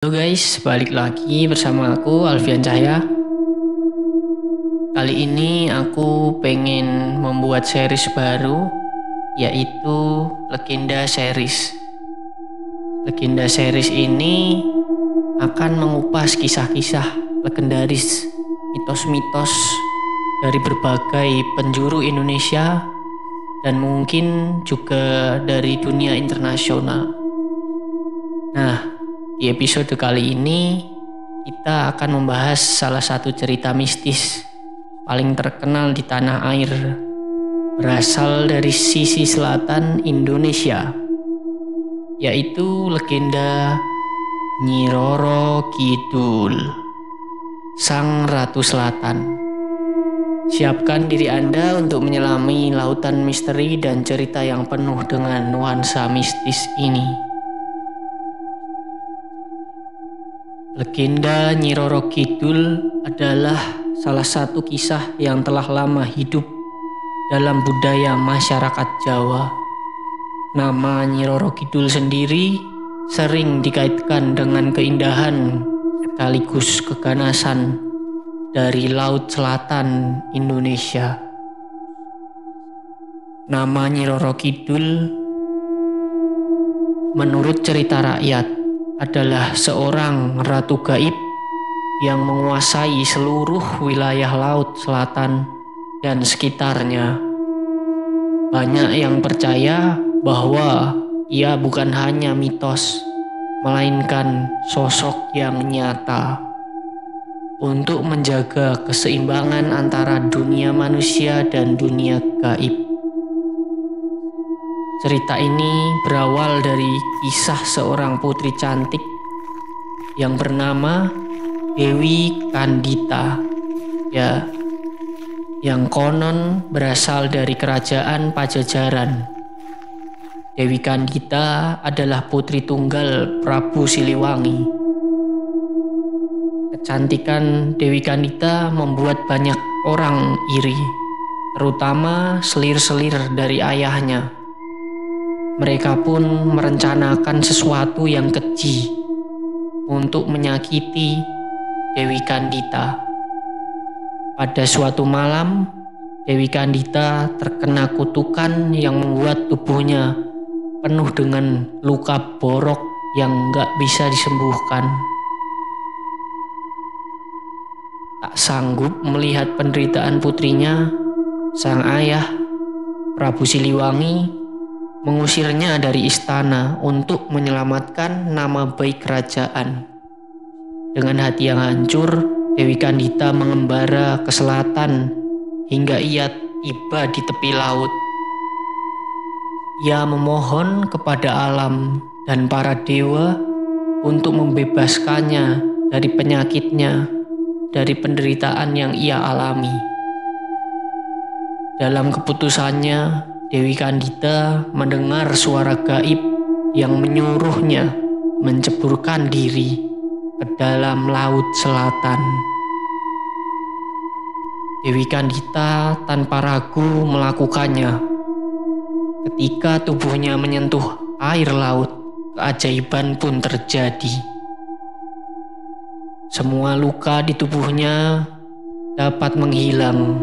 Halo guys, balik lagi bersama aku Alfian Cahya. Kali ini aku pengen membuat series baru, yaitu Legenda Series. Legenda Series ini akan mengupas kisah-kisah legendaris, mitos-mitos dari berbagai penjuru Indonesia dan mungkin juga dari dunia internasional. Nah, di episode kali ini kita akan membahas salah satu cerita mistis paling terkenal di tanah air, berasal dari sisi selatan Indonesia, yaitu legenda Nyi Roro Kidul, Sang Ratu Selatan. Siapkan diri Anda untuk menyelami lautan misteri dan cerita yang penuh dengan nuansa mistis ini. Legenda Nyi Roro Kidul adalah salah satu kisah yang telah lama hidup dalam budaya masyarakat Jawa. Nama Nyi Roro Kidul sendiri sering dikaitkan dengan keindahan sekaligus keganasan dari Laut Selatan Indonesia. Nama Nyi Roro Kidul menurut cerita rakyat adalah seorang ratu gaib yang menguasai seluruh wilayah Laut Selatan dan sekitarnya. Banyak yang percaya bahwa ia bukan hanya mitos, melainkan sosok yang nyata untuk menjaga keseimbangan antara dunia manusia dan dunia gaib. Cerita ini berawal dari kisah seorang putri cantik yang bernama Dewi Kandita, yang konon berasal dari kerajaan Pajajaran. Dewi Kandita adalah putri tunggal Prabu Siliwangi. Kecantikan Dewi Kandita membuat banyak orang iri, terutama selir-selir dari ayahnya. Mereka pun merencanakan sesuatu yang keji untuk menyakiti Dewi Kandita. Pada suatu malam, Dewi Kandita terkena kutukan yang membuat tubuhnya penuh dengan luka borok yang gak bisa disembuhkan. Tak sanggup melihat penderitaan putrinya, sang ayah, Prabu Siliwangi, mengusirnya dari istana untuk menyelamatkan nama baik kerajaan. Dengan hati yang hancur, Dewi Kandita mengembara ke selatan hingga ia tiba di tepi laut. Ia memohon kepada alam dan para dewa untuk membebaskannya dari penyakitnya, dari penderitaan yang ia alami. Dalam keputusannya, Dewi Kandita mendengar suara gaib yang menyuruhnya menceburkan diri ke dalam Laut Selatan. Dewi Kandita tanpa ragu melakukannya. Ketika tubuhnya menyentuh air laut, keajaiban pun terjadi. Semua luka di tubuhnya dapat menghilang,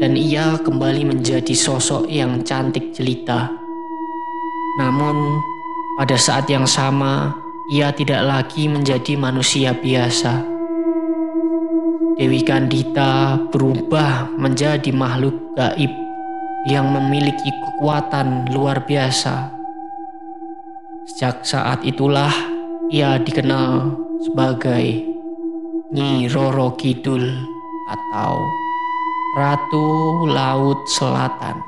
dan ia kembali menjadi sosok yang cantik jelita. Namun, pada saat yang sama, ia tidak lagi menjadi manusia biasa. Dewi Kandita berubah menjadi makhluk gaib yang memiliki kekuatan luar biasa. Sejak saat itulah ia dikenal sebagai Nyi Roro Kidul atau Ratu Laut Selatan.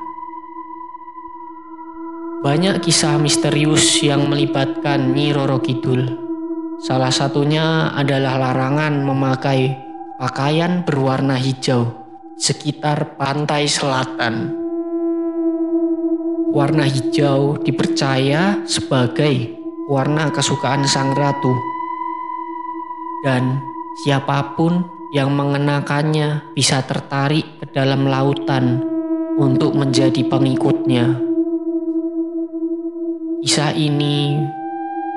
Banyak kisah misterius yang melibatkan Nyi Roro Kidul. Salah satunya adalah larangan memakai pakaian berwarna hijau sekitar pantai selatan. Warna hijau dipercaya sebagai warna kesukaan sang ratu, dan siapapun yang mengenakannya bisa tertarik ke dalam lautan untuk menjadi pengikutnya. Kisah ini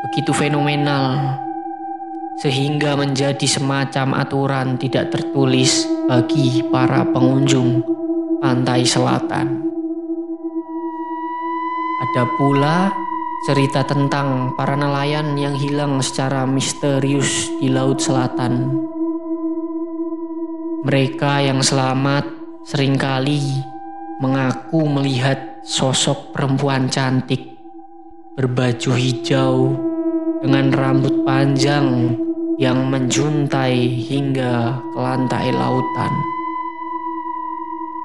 begitu fenomenal sehingga menjadi semacam aturan tidak tertulis bagi para pengunjung pantai selatan. Ada pula cerita tentang para nelayan yang hilang secara misterius di Laut Selatan. Mereka yang selamat seringkali mengaku melihat sosok perempuan cantik berbaju hijau dengan rambut panjang yang menjuntai hingga ke lantai lautan.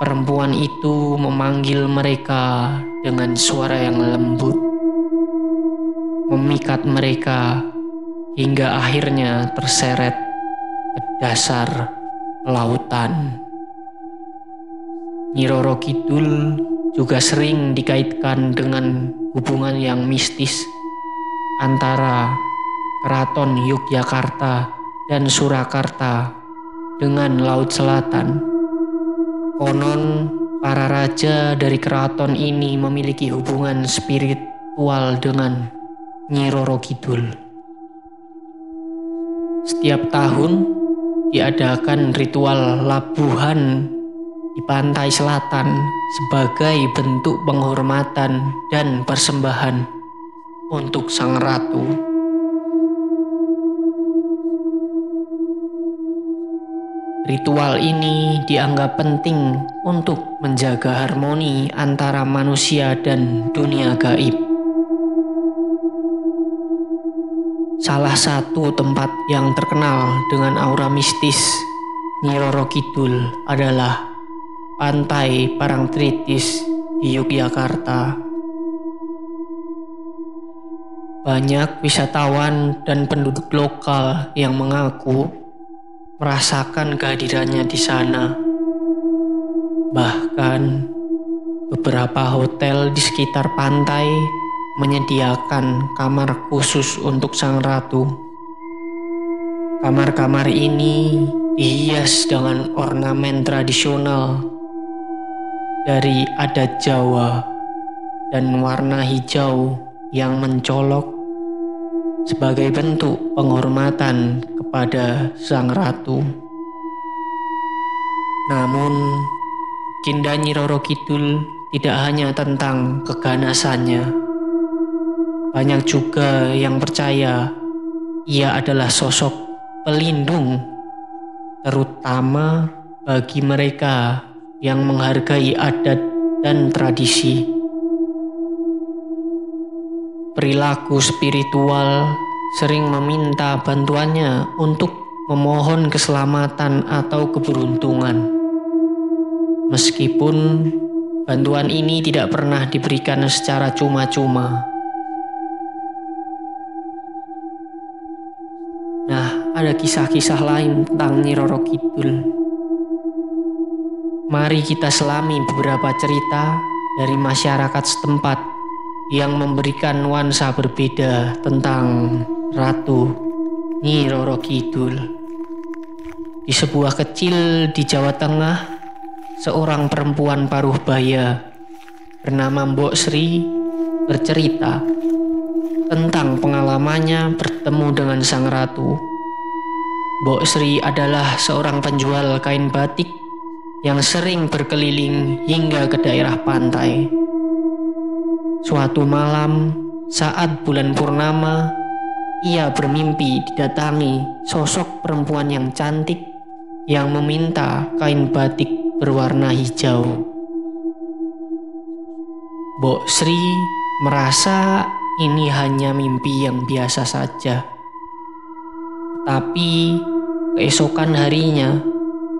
Perempuan itu memanggil mereka dengan suara yang lembut, memikat mereka hingga akhirnya terseret ke dasar lautan. Nyi Roro Kidul juga sering dikaitkan dengan hubungan yang mistis antara Keraton Yogyakarta dan Surakarta dengan Laut Selatan. Konon para raja dari keraton ini memiliki hubungan spiritual dengan Nyi Roro Kidul. Setiap tahun diadakan ritual labuhan di pantai selatan sebagai bentuk penghormatan dan persembahan untuk sang ratu. Ritual ini dianggap penting untuk menjaga harmoni antara manusia dan dunia gaib. Salah satu tempat yang terkenal dengan aura mistis Nyi Roro Kidul adalah Pantai Parangtritis di Yogyakarta. Banyak wisatawan dan penduduk lokal yang mengaku merasakan kehadirannya di sana. Bahkan beberapa hotel di sekitar pantai menyediakan kamar khusus untuk sang ratu. Kamar-kamar ini dihias dengan ornamen tradisional dari adat Jawa dan warna hijau yang mencolok sebagai bentuk penghormatan kepada sang ratu. Namun, legenda Nyi Roro Kidul tidak hanya tentang keganasannya. Banyak juga yang percaya ia adalah sosok pelindung, terutama bagi mereka yang menghargai adat dan tradisi. Perilaku spiritual sering meminta bantuannya untuk memohon keselamatan atau keberuntungan. Meskipun bantuan ini tidak pernah diberikan secara cuma-cuma. Nah, ada kisah-kisah lain tentang Nyi Roro Kidul. Mari kita selami beberapa cerita dari masyarakat setempat yang memberikan nuansa berbeda tentang Ratu Nyi Roro Kidul. Di sebuah kecil di Jawa Tengah, seorang perempuan paruh baya bernama Mbok Sri bercerita tentang pengalamannya bertemu dengan sang ratu. Mbok Sri adalah seorang penjual kain batik yang sering berkeliling hingga ke daerah pantai. Suatu malam, saat bulan purnama, ia bermimpi didatangi sosok perempuan yang cantik yang meminta kain batik berwarna hijau. Mbok Sri merasa ini hanya mimpi yang biasa saja. Tapi keesokan harinya,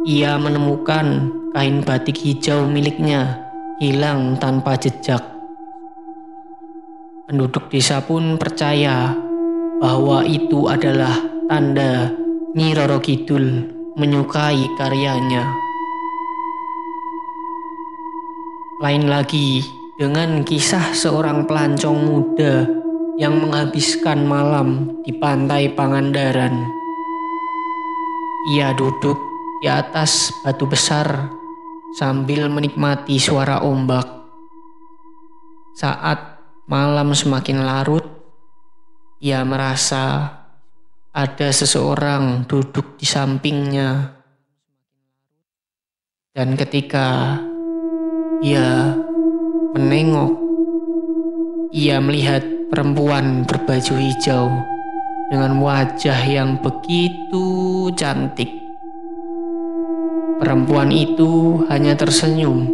ia menemukan kain batik hijau miliknya hilang tanpa jejak. Penduduk desa pun percaya bahwa itu adalah tanda Nyi Roro Kidul menyukai karyanya. Lain lagi dengan kisah seorang pelancong muda yang menghabiskan malam di pantai Pangandaran. Ia duduk di atas batu besar sambil menikmati suara ombak. Saat malam semakin larut, ia merasa ada seseorang duduk di sampingnya. Dan ketika ia menengok, ia melihat perempuan berbaju hijau dengan wajah yang begitu cantik. Perempuan itu hanya tersenyum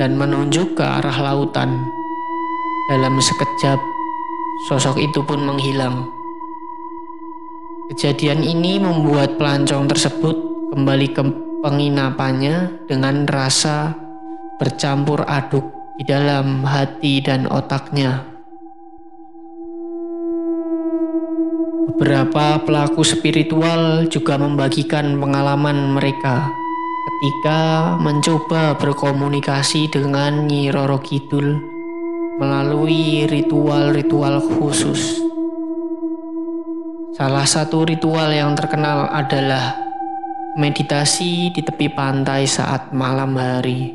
dan menunjuk ke arah lautan. Dalam sekejap, sosok itu pun menghilang. Kejadian ini membuat pelancong tersebut kembali ke penginapannya dengan rasa bercampur aduk di dalam hati dan otaknya. Beberapa pelaku spiritual juga membagikan pengalaman mereka ketika mencoba berkomunikasi dengan Nyi Roro Kidul melalui ritual-ritual khusus. Salah satu ritual yang terkenal adalah meditasi di tepi pantai saat malam hari,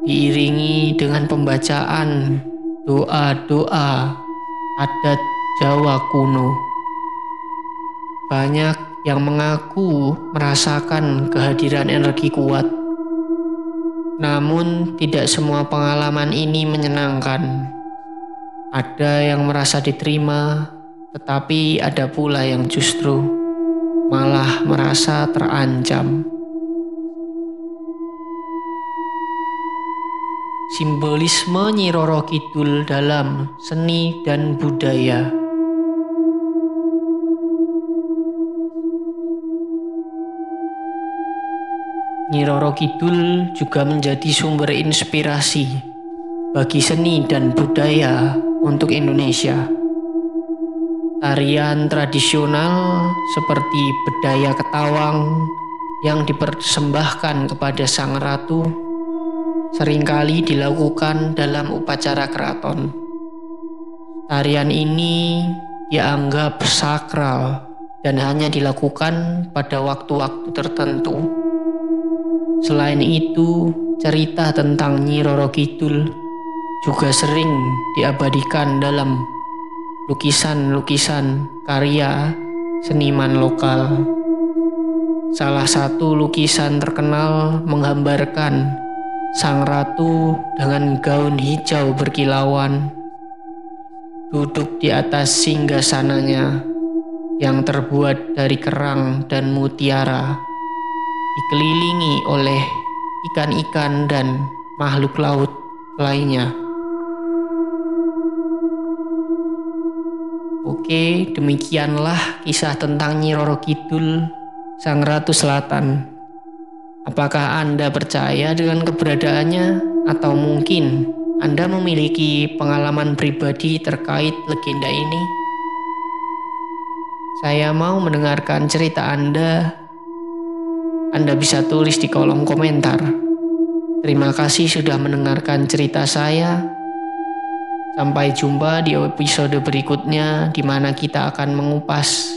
diiringi dengan pembacaan doa-doa adat Jawa kuno. Banyak yang mengaku merasakan kehadiran energi kuat, namun tidak semua pengalaman ini menyenangkan. Ada yang merasa diterima, tetapi ada pula yang justru malah merasa terancam. Simbolisme Nyi Roro Kidul dalam seni dan budaya. Nyi Roro Kidul juga menjadi sumber inspirasi bagi seni dan budaya untuk Indonesia. Tarian tradisional seperti Bedaya Ketawang yang dipersembahkan kepada Sang Ratu seringkali dilakukan dalam upacara keraton. Tarian ini dianggap sakral dan hanya dilakukan pada waktu-waktu tertentu. Selain itu, cerita tentang Nyi Roro Kidul juga sering diabadikan dalam lukisan-lukisan karya seniman lokal. Salah satu lukisan terkenal menggambarkan Sang Ratu dengan gaun hijau berkilauan duduk di atas singgasananya yang terbuat dari kerang dan mutiara, dikelilingi oleh ikan-ikan dan makhluk laut lainnya. Oke, demikianlah kisah tentang Nyi Roro Kidul, Sang Ratu Selatan. Apakah Anda percaya dengan keberadaannya, atau mungkin Anda memiliki pengalaman pribadi terkait legenda ini? Saya mau mendengarkan cerita Anda. Anda bisa tulis di kolom komentar. Terima kasih sudah mendengarkan cerita saya. Sampai jumpa di episode berikutnya, di mana kita akan mengupas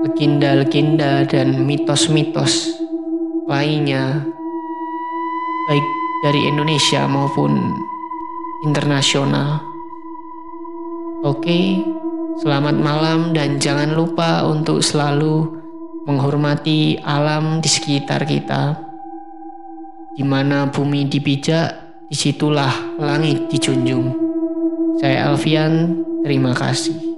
legenda-legenda dan mitos-mitos lainnya, baik dari Indonesia maupun internasional. Oke, selamat malam dan jangan lupa untuk selalu menghormati alam di sekitar kita. Di mana bumi dipijak, disitulah langit dijunjung. Saya Alfian, terima kasih.